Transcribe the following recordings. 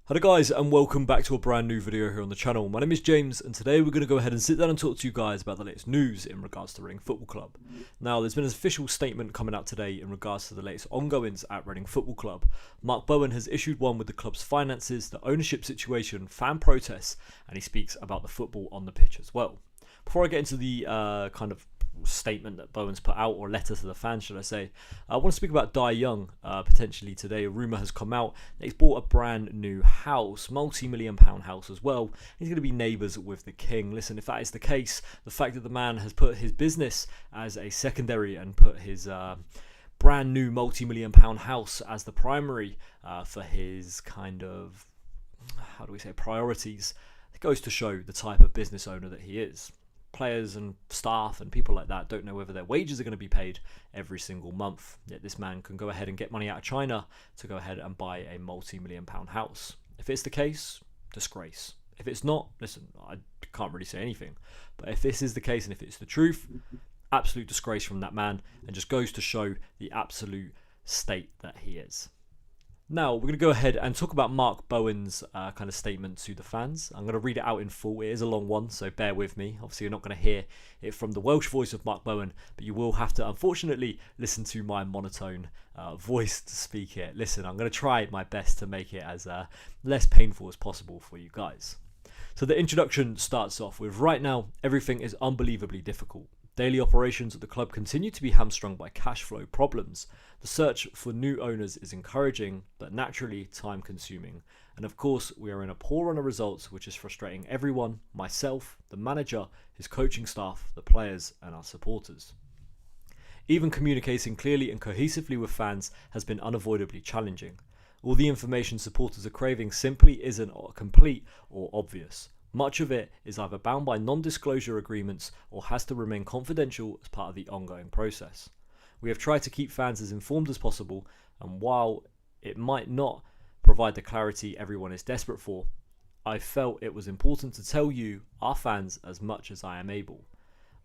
Hello guys, and welcome back to a brand new video here on the channel. My name is James, and today we're going to go ahead and sit down and talk to you guys about the latest news in regards to Reading Football Club. Now, there's been an official statement coming out today in regards to the latest ongoings at Reading Football Club. Mark Bowen has issued one with the club's finances, the ownership situation, fan protests, and he speaks about the football on the pitch as well. Before I get into the kind of statement that Bowen's put out, or letter to the fans should I say, I want to speak about Dai Young. Potentially today a rumour has come out that he's bought a brand new house, multi-million-pound house as well. He's going to be neighbours with the king. Listen, if that is the case, the fact that the man has put his business as a secondary and put his brand new multi-million-pound house as the primary for his kind of, how do we say, priorities, it goes to show the type of business owner that he is. Players and staff and people like that don't know whether their wages are going to be paid every single month, yet this man can go ahead and get money out of China to go ahead and buy a multi-million-pound house. If it's the case, disgrace. If it's not, listen, I can't really say anything, but if this is the case and if it's the truth, absolute disgrace from that man, and just goes to show the absolute state that he is. Now, we're going to go ahead and talk about Mark Bowen's kind of statement to the fans. I'm going to read it out in full. It is a long one, so bear with me. Obviously, you're not going to hear it from the Welsh voice of Mark Bowen, but you will have to, unfortunately, listen to my monotone voice to speak it. Listen, I'm going to try my best to make it as less painful as possible for you guys. So the introduction starts off with, right now, everything is unbelievably difficult. Daily operations at the club continue to be hamstrung by cash flow problems. The search for new owners is encouraging, but naturally time consuming. And of course, we are in a poor run of results, which is frustrating everyone, myself, the manager, his coaching staff, the players, and our supporters. Even communicating clearly and cohesively with fans has been unavoidably challenging. All the information supporters are craving simply isn't complete or obvious. Much of it is either bound by non-disclosure agreements or has to remain confidential as part of the ongoing process. We have tried to keep fans as informed as possible, and while it might not provide the clarity everyone is desperate for, I felt it was important to tell you, our fans, as much as I am able.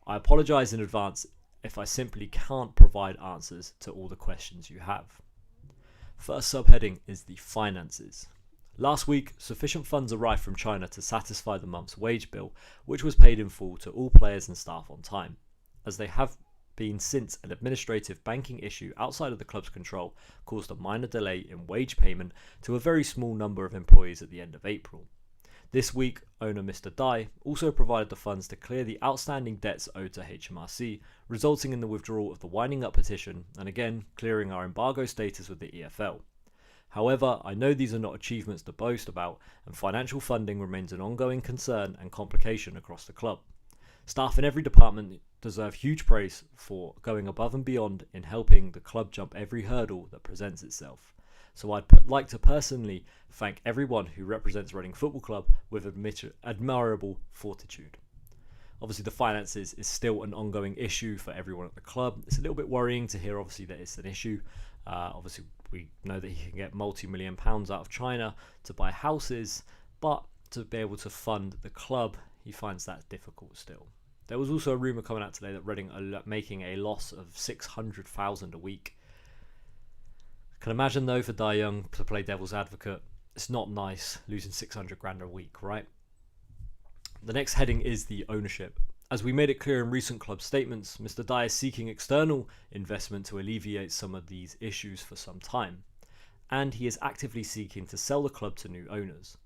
I apologise in advance if I simply can't provide answers to all the questions you have. First subheading is the finances. Last week, sufficient funds arrived from China to satisfy the month's wage bill, which was paid in full to all players and staff on time, as they have been since an administrative banking issue outside of the club's control caused a minor delay in wage payment to a very small number of employees at the end of April. This week, owner Mr. Dai also provided the funds to clear the outstanding debts owed to HMRC, resulting in the withdrawal of the winding up petition and again clearing our embargo status with the EFL. However, I know these are not achievements to boast about, and financial funding remains an ongoing concern and complication across the club. Staff in every department deserve huge praise for going above and beyond in helping the club jump every hurdle that presents itself. So I'd like to personally thank everyone who represents Reading Football Club with admirable fortitude. Obviously, the finances is still an ongoing issue for everyone at the club. It's a little bit worrying to hear, obviously, that it's an issue. Obviously, we know that he can get multi-million pounds out of China to buy houses, but to be able to fund the club, he finds that difficult still. There was also a rumour coming out today that Reading are making a loss of $600,000 a week. Can imagine though, for Dai Young, to play devil's advocate, it's not nice losing 600 grand a week, right? The next heading is the ownership. As we made it clear in recent club statements, Mr. Dai is seeking external investment to alleviate some of these issues for some time, and he is actively seeking to sell the club to new owners.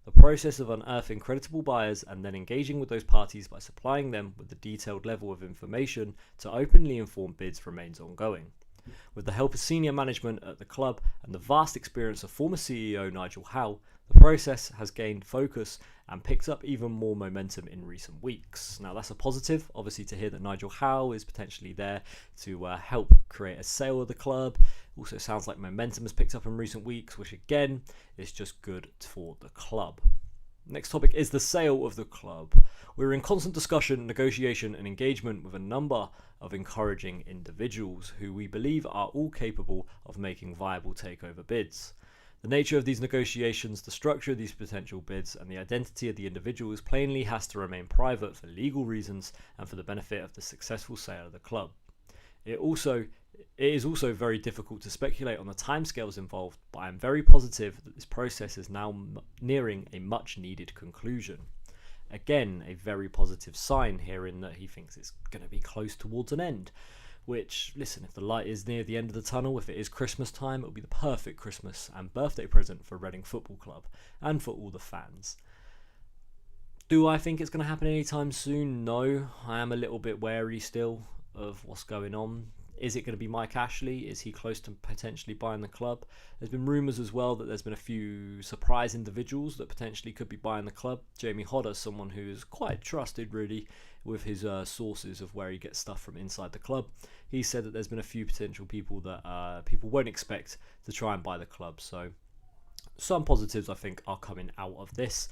The process of unearthing creditable buyers and then engaging with those parties by supplying them with the detailed level of information to openly inform bids remains ongoing. With the help of senior management at the club and the vast experience of former CEO Nigel Howe, the process has gained focus and picked up even more momentum in recent weeks. Now, that's a positive, obviously, to hear that Nigel Howe is potentially there to help create a sale of the club. Also sounds like momentum has picked up in recent weeks, which again is just good for the club. Next topic is the sale of the club. We're in constant discussion, negotiation and engagement with a number of encouraging individuals who we believe are all capable of making viable takeover bids. The nature of these negotiations, the structure of these potential bids, and the identity of the individuals plainly has to remain private for legal reasons and for the benefit of the successful sale of the club. It also It is also very difficult to speculate on the timescales involved, but I am very positive that this process is now nearing a much needed conclusion. Again, a very positive sign here in that he thinks it's going to be close towards an end. Which, listen, if the light is near the end of the tunnel, if it is Christmas time, it'll be the perfect Christmas and birthday present for Reading Football Club and for all the fans. Do I think it's going to happen anytime soon? No. I am a little bit wary still of what's going on. Is it going to be Mike Ashley? Is he close to potentially buying the club? There's been rumours as well that there's been a few surprise individuals that potentially could be buying the club. Jamie Hodder, someone who is quite trusted really with his sources of where he gets stuff from inside the club. He said that there's been a few potential people that people won't expect to try and buy the club. So some positives I think are coming out of this.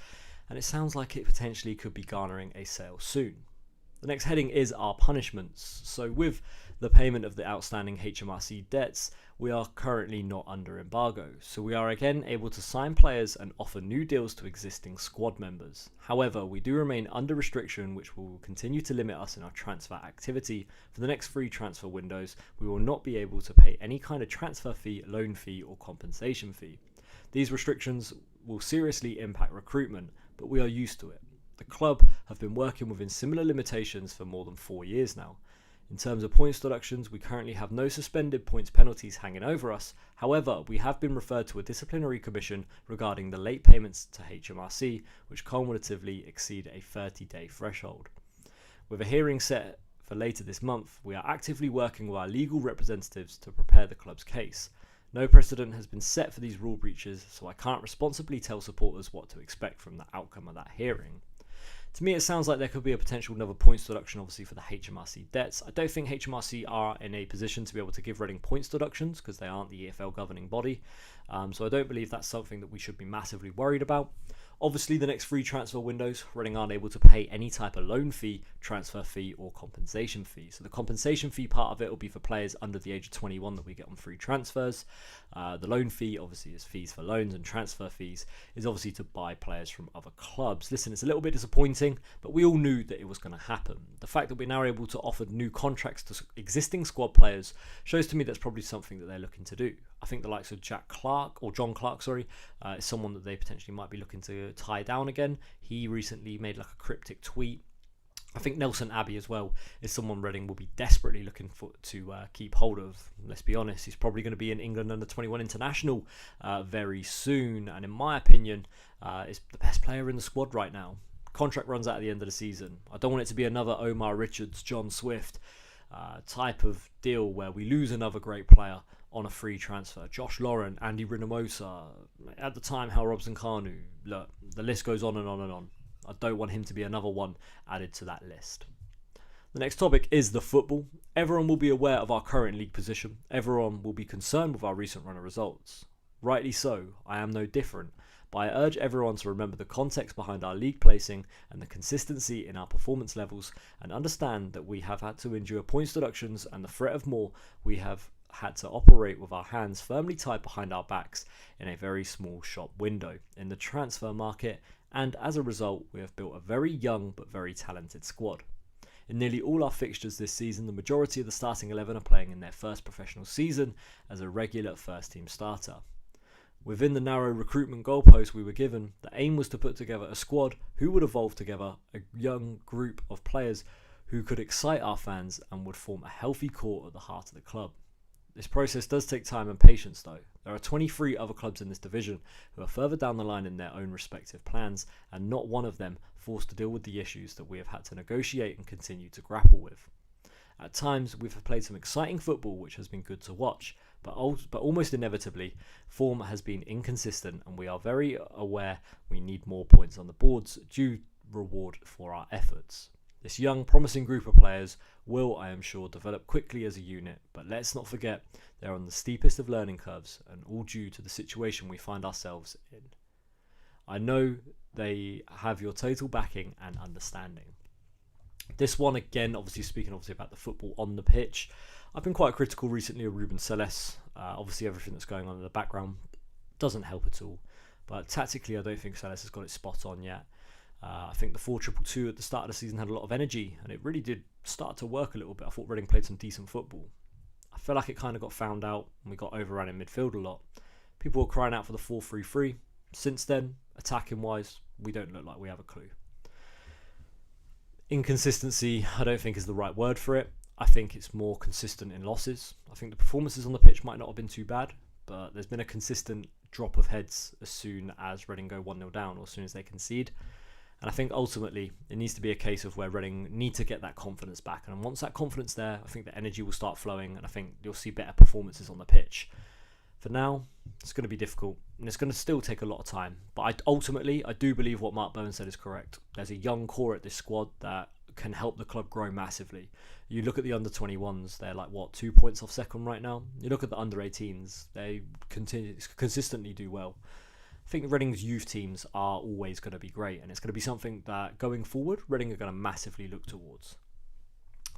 And it sounds like it potentially could be garnering a sale soon. The next heading is our punishments. So with the payment of the outstanding HMRC debts, we are currently not under embargo. So we are again able to sign players and offer new deals to existing squad members. However, we do remain under restriction, which will continue to limit us in our transfer activity. For the next 3 transfer windows, we will not be able to pay any kind of transfer fee, loan fee or compensation fee. These restrictions will seriously impact recruitment, but we are used to it. The club have been working within similar limitations for more than 4 years now. In terms of points deductions, we currently have no suspended points penalties hanging over us. However, we have been referred to a disciplinary commission regarding the late payments to HMRC, which cumulatively exceed a 30-day threshold. With a hearing set for later this month, we are actively working with our legal representatives to prepare the club's case. No precedent has been set for these rule breaches, so I can't responsibly tell supporters what to expect from the outcome of that hearing. To me, it sounds like there could be a potential another points deduction, obviously, for the HMRC debts. I don't think HMRC are in a position to be able to give Reading points deductions because they aren't the EFL governing body. So I don't believe that's something that we should be massively worried about. Obviously, the next 3 transfer windows, Reading aren't able to pay any type of loan fee, transfer fee or compensation fee. So the compensation fee part of it will be for players under the age of 21 that we get on free transfers. The loan fee obviously is fees for loans, and transfer fees is obviously to buy players from other clubs. Listen, it's a little bit disappointing, but we all knew that it was going to happen. The fact that we're now able to offer new contracts to existing squad players shows to me that's probably something that they're looking to do. I think the likes of John Clark, is someone that they potentially might be looking to tie down again. He recently made like a cryptic tweet. I think Nelson Abbey as well is someone Reading will be desperately looking to keep hold of. Let's be honest, he's probably going to be an England under-21 international very soon, and in my opinion, is the best player in the squad right now. Contract runs out at the end of the season. I don't want it to be another Omar Richards, John Swift type of deal where we lose another great player on a free transfer. Josh Lauren, Andy Rinamosa, at the time Hal Robson-Kanu. Look, the list goes on and on and on. I don't want him to be another one added to that list. The next topic is the football. Everyone will be aware of our current league position. Everyone will be concerned with our recent run of results. Rightly so, I am no different. But I urge everyone to remember the context behind our league placing and the consistency in our performance levels, and understand that we have had to endure points deductions and the threat of more. We have had to operate with our hands firmly tied behind our backs in a very small shop window in the transfer market, and as a result we have built a very young but very talented squad. In nearly all our fixtures this season, the majority of the starting 11 are playing in their first professional season as a regular first team starter. Within the narrow recruitment goalpost we were given, the aim was to put together a squad who would evolve together, a young group of players who could excite our fans and would form a healthy core at the heart of the club. This process does take time and patience though. There are 23 other clubs in this division who are further down the line in their own respective plans, and not one of them forced to deal with the issues that we have had to negotiate and continue to grapple with. At times we've played some exciting football which has been good to watch, but almost inevitably form has been inconsistent, and we are very aware we need more points on the boards due reward for our efforts. This young, promising group of players will, I am sure, develop quickly as a unit, but let's not forget they're on the steepest of learning curves, and all due to the situation we find ourselves in. I know they have your total backing and understanding. This one, again, speaking about the football on the pitch, I've been quite critical recently of Ruben Celes. Obviously, everything that's going on in the background doesn't help at all, but tactically, I don't think Celes has got it spot on yet. I think the 4-2-2 at the start of the season had a lot of energy, and it really did start to work a little bit. I thought Reading played some decent football. I feel like it kind of got found out and we got overrun in midfield a lot. People were crying out for the 4-3-3. Since then, attacking wise, we don't look like we have a clue. Inconsistency, I don't think is the right word for it. I think it's more consistent in losses. I think the performances on the pitch might not have been too bad, but there's been a consistent drop of heads as soon as Reading go 1-0 down or as soon as they concede. And I think ultimately it needs to be a case of where Reading need to get that confidence back. And once that confidence there, I think the energy will start flowing and I think you'll see better performances on the pitch. For now, it's going to be difficult and it's going to still take a lot of time. But I do believe what Mark Bowen said is correct. There's a young core at this squad that can help the club grow massively. You look at the under-21s, they're like, 2 points off second right now? You look at the under-18s, they consistently do well. I think Reading's youth teams are always going to be great, and it's going to be something that going forward, Reading are going to massively look towards.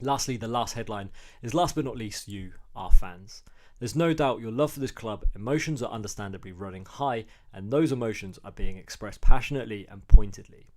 Lastly, the last headline is last but not least you, our fans. There's no doubt your love for this club, emotions are understandably running high, and those emotions are being expressed passionately and pointedly.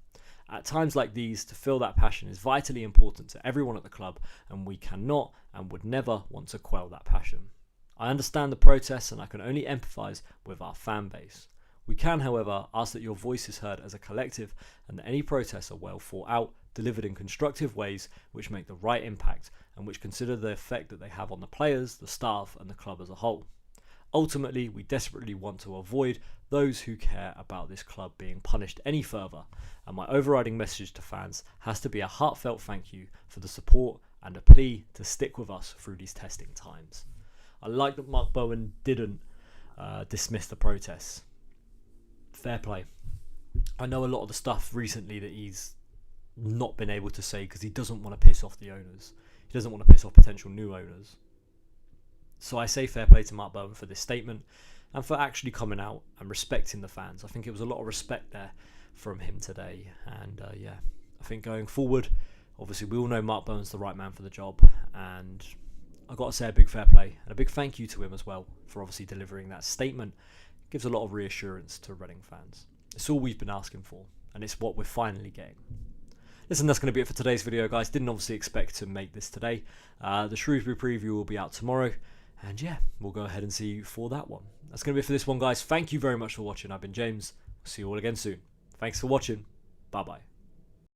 At times like these, to feel that passion is vitally important to everyone at the club, and we cannot and would never want to quell that passion. I understand the protests and I can only empathise with our fan base. We can, however, ask that your voice is heard as a collective and that any protests are well thought out, delivered in constructive ways which make the right impact and which consider the effect that they have on the players, the staff and the club as a whole. Ultimately, we desperately want to avoid those who care about this club being punished any further, and my overriding message to fans has to be a heartfelt thank you for the support and a plea to stick with us through these testing times. I like that Mark Bowen didn't dismiss the protests. Fair play. I know a lot of the stuff recently that he's not been able to say because he doesn't want to piss off the owners. He doesn't want to piss off potential new owners. So I say fair play to Mark Bowen for this statement and for actually coming out and respecting the fans. I think it was a lot of respect there from him today. And I think going forward, obviously we all know Mark Bowen's the right man for the job. And I've got to say a big fair play and a big thank you to him as well for obviously delivering that statement. It gives a lot of reassurance to Reading fans. It's all we've been asking for and it's what we're finally getting. Listen, that's going to be it for today's video, guys. Didn't obviously expect to make this today. The Shrewsbury preview will be out tomorrow. And yeah, we'll go ahead and see you for that one. That's going to be it for this one, guys. Thank you very much for watching. I've been James. See you all again soon. Thanks for watching. Bye-bye.